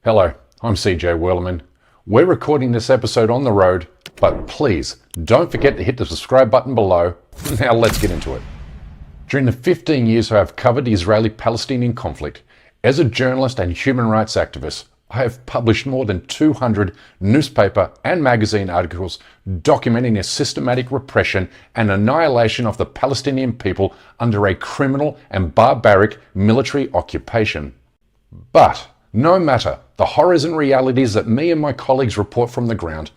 Hello, I'm CJ Werleman. We're recording this episode on the road, but please don't forget to hit the subscribe button below. Now let's get into it. During the 15 years I have covered the Israeli-Palestinian conflict, as a journalist and human rights activist, I have published more than 200 newspaper and magazine articles documenting the systematic repression and annihilation of the Palestinian people under a criminal and barbaric military occupation. But no matter the horrors and realities that me and my colleagues report from the ground,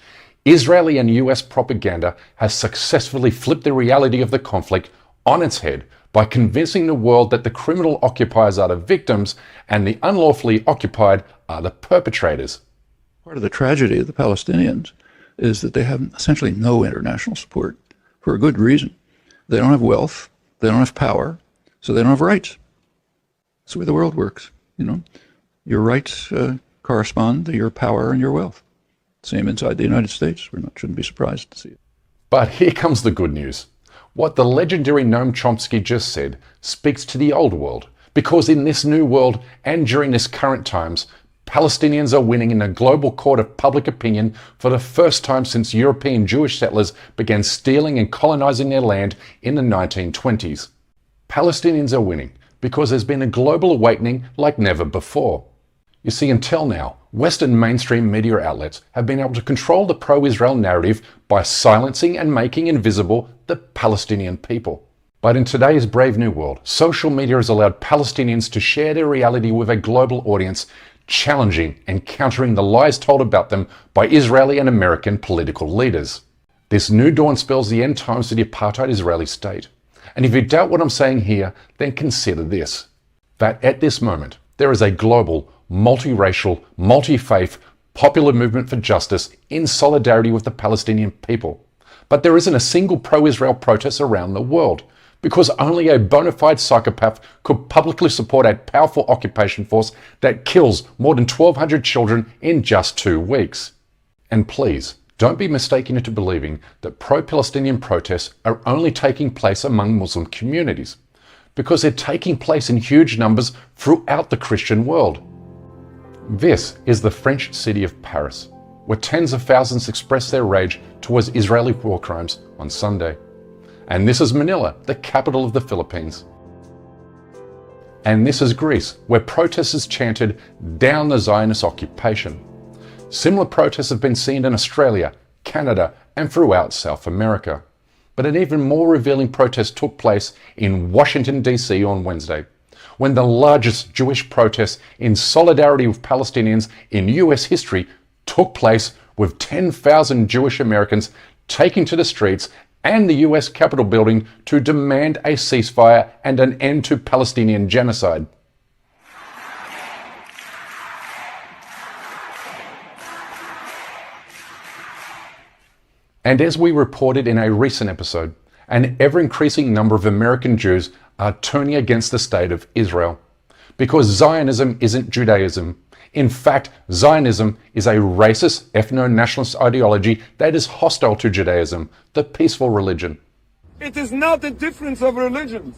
Israeli and US propaganda has successfully flipped the reality of the conflict on its head by convincing the world that the criminal occupiers are the victims and the unlawfully occupied are the perpetrators. Part of the tragedy of the Palestinians is that they have essentially no international support for a good reason. They don't have wealth, they don't have power, so they don't have rights. That's the way the world works, you know. Your rights correspond to your power and your wealth. Same inside the United States. Shouldn't be surprised to see it. But here comes the good news. What the legendary Noam Chomsky just said speaks to the old world, because in this new world and during this current times, Palestinians are winning in a global court of public opinion for the first time since European Jewish settlers began stealing and colonizing their land in the 1920s. Palestinians are winning because there's been a global awakening like never before. You see, until now, Western mainstream media outlets have been able to control the pro-Israel narrative by silencing and making invisible the Palestinian people. But in today's brave new world, social media has allowed Palestinians to share their reality with a global audience, challenging and countering the lies told about them by Israeli and American political leaders. This new dawn spells the end times to the apartheid Israeli state. And if you doubt what I'm saying here, then consider this: that at this moment, there is a global, multiracial, multi-faith, popular movement for justice in solidarity with the Palestinian people. But there isn't a single pro-Israel protest around the world, because only a bona fide psychopath could publicly support a powerful occupation force that kills more than 1,200 children in just 2 weeks. And please, don't be mistaken into believing that pro-Palestinian protests are only taking place among Muslim communities, because they're taking place in huge numbers throughout the Christian world. This is the French city of Paris, where tens of thousands expressed their rage towards Israeli war crimes on Sunday. And this is Manila, the capital of the Philippines. And this is Greece, where protesters chanted "Down the Zionist occupation." Similar protests have been seen in Australia, Canada, and throughout South America. But an even more revealing protest took place in Washington, D.C. on Wednesday, when the largest Jewish protest in solidarity with Palestinians in US history took place, with 10,000 Jewish Americans taking to the streets and the US Capitol building to demand a ceasefire and an end to Palestinian genocide. And as we reported in a recent episode, an ever-increasing number of American Jews are turning against the state of Israel. Because Zionism isn't Judaism. In fact, Zionism is a racist, ethno-nationalist ideology that is hostile to Judaism, the peaceful religion. It is not the difference of religions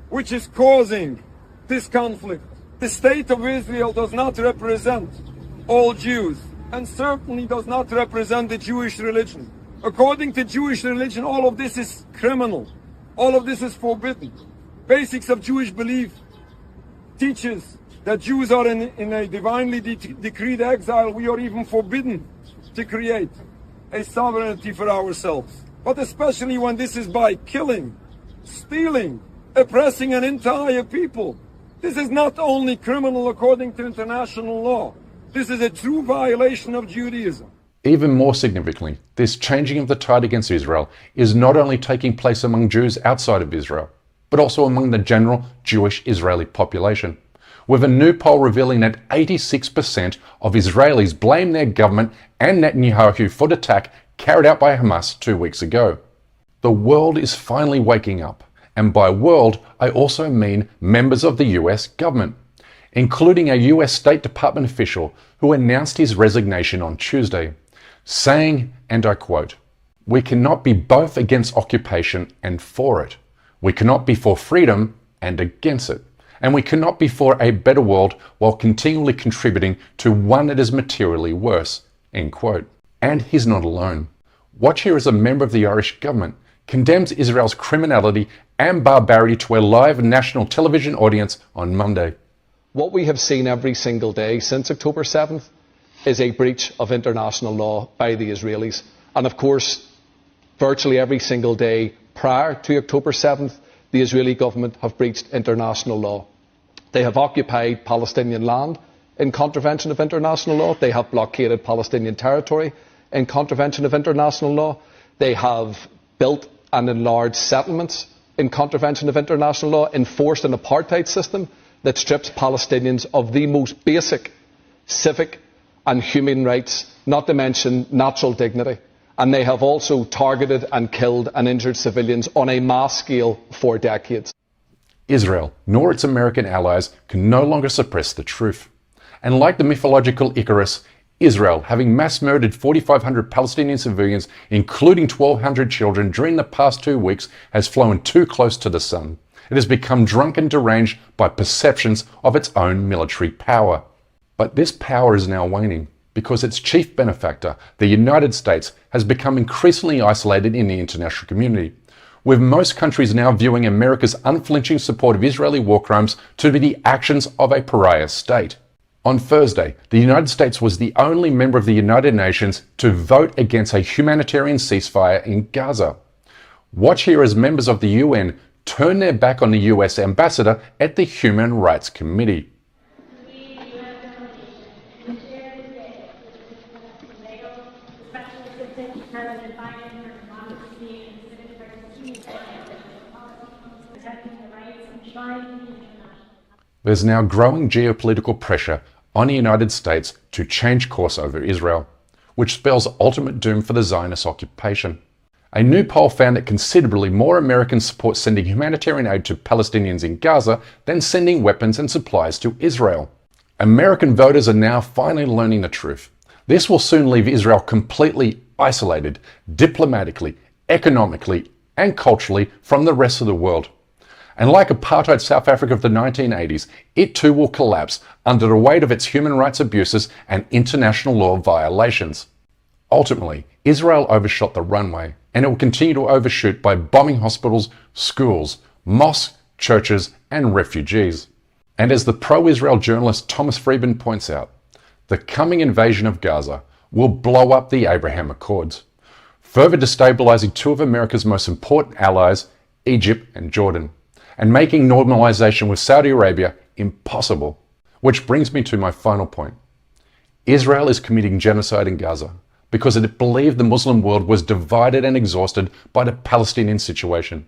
which is causing this conflict. The state of Israel does not represent all Jews, and certainly does not represent the Jewish religion. According to Jewish religion, all of this is criminal. All of this is forbidden. Basics of Jewish belief teaches that Jews are in a divinely decreed exile. We are even forbidden to create a sovereignty for ourselves. But especially when this is by killing, stealing, oppressing an entire people. This is not only criminal according to international law. This is a true violation of Judaism. Even more significantly, this changing of the tide against Israel is not only taking place among Jews outside of Israel, but also among the general Jewish Israeli population, with a new poll revealing that 86% of Israelis blame their government and Netanyahu for the attack carried out by Hamas 2 weeks ago. The world is finally waking up, and by world, I also mean members of the US government, including a US State Department official who announced his resignation on Tuesday, saying, and I quote, "We cannot be both against occupation and for it. We cannot be for freedom and against it. and we cannot be for a better world while continually contributing to one that is materially worse." End quote. And he's not alone. Watch here as a member of the Irish government condemns Israel's criminality and barbarity to a live national television audience on Monday. "What we have seen every single day since October 7th is a breach of international law by the Israelis. And of course, virtually every single day prior to October 7th, the Israeli government have breached international law. They have occupied Palestinian land in contravention of international law. They have blockaded Palestinian territory in contravention of international law. They have built and enlarged settlements in contravention of international law, enforced an apartheid system that strips Palestinians of the most basic civic and human rights, not to mention natural dignity. And they have also targeted and killed and injured civilians on a mass scale for decades." Israel, nor its American allies, can no longer suppress the truth. And like the mythological Icarus, Israel, having mass murdered 4,500 Palestinian civilians, including 1,200 children, during the past 2 weeks, has flown too close to the sun. It has become drunk and deranged by perceptions of its own military power. But this power is now waning, because its chief benefactor, the United States, has become increasingly isolated in the international community, with most countries now viewing America's unflinching support of Israeli war crimes to be the actions of a pariah state. On Thursday, the United States was the only member of the United Nations to vote against a humanitarian ceasefire in Gaza. Watch here as members of the UN turn their back on the US ambassador at the Human Rights Committee. There's now growing geopolitical pressure on the United States to change course over Israel, which spells ultimate doom for the Zionist occupation. A new poll found that considerably more Americans support sending humanitarian aid to Palestinians in Gaza than sending weapons and supplies to Israel. American voters are now finally learning the truth. This will soon leave Israel completely isolated, diplomatically, economically, and culturally from the rest of the world. And like apartheid South Africa of the 1980s, it too will collapse under the weight of its human rights abuses and international law violations. Ultimately, Israel overshot the runway, and it will continue to overshoot by bombing hospitals, schools, mosques, churches, and refugees. And as the pro-Israel journalist Thomas Friedman points out, the coming invasion of Gaza will blow up the Abraham Accords, further destabilizing two of America's most important allies, Egypt and Jordan, and making normalization with Saudi Arabia impossible. Which brings me to my final point. Israel is committing genocide in Gaza because it believed the Muslim world was divided and exhausted by the Palestinian situation.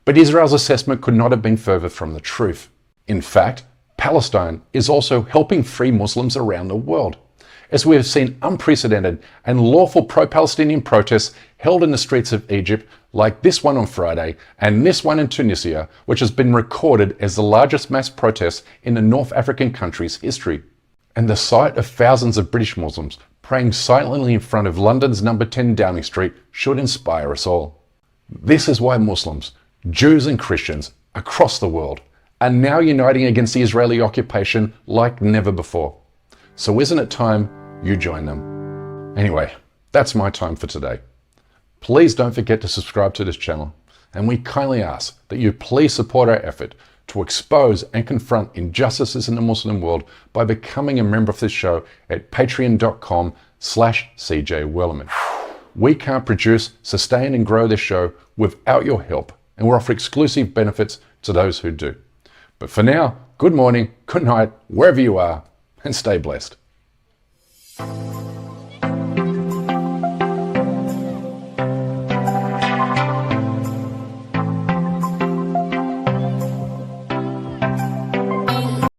But Israel's assessment could not have been further from the truth. In fact, Palestine is also helping free Muslims around the world, as we have seen unprecedented and lawful pro-Palestinian protests held in the streets of Egypt, like this one on Friday and this one in Tunisia, which has been recorded as the largest mass protest in the North African country's history. And the sight of thousands of British Muslims praying silently in front of London's number 10 Downing Street should inspire us all. This is why Muslims, Jews and Christians across the world are now uniting against the Israeli occupation like never before. So isn't it time you join them? Anyway, that's my time for today. Please don't forget to subscribe to this channel, and we kindly ask that you please support our effort to expose and confront injustices in the Muslim world by becoming a member of this show at patreon.com/CJWellerman. We can't produce, sustain and grow this show without your help, and we offer exclusive benefits to those who do. But for now, good morning, good night, wherever you are, and stay blessed.